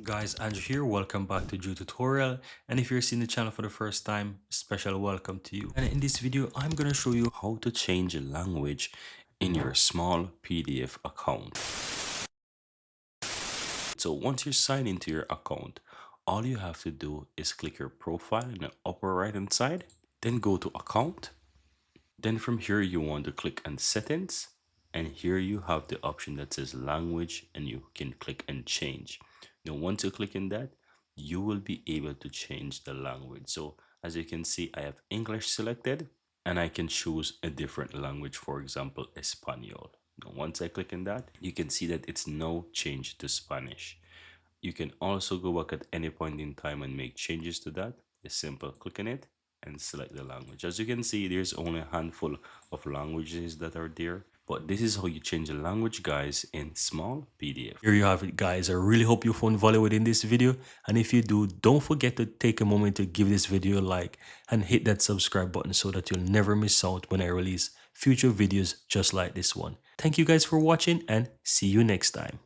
Guys, Andrew here. Welcome back to Drew Tutorial. And if you're seeing the channel for the first time, special welcome to you. And in this video, I'm going to show you how to change a language in your small PDF account. So once you're signed into your account, all you have to do is click your profile in the upper right hand side, then go to account. Then from here, you want to click on settings. And here you have the option that says language, and you can click and change. Now, once you click in that, you will be able to change the language. So as you can see, I have English selected and I can choose a different language, for example, Espanol. Now, once I click in that, you can see that it's now changed to Spanish. You can also go back at any point in time and make changes to that. It's simple, click on it and select the language. As you can see, there's only a handful of languages that are there, but this is how you change the language, guys, in small PDF. Here you have it, guys. I really hope you found value within this video, and if you do, don't forget to take a moment to give this video a like and hit that subscribe button so that you'll never miss out when I release future videos just like this one. Thank you guys for watching, and see you next time.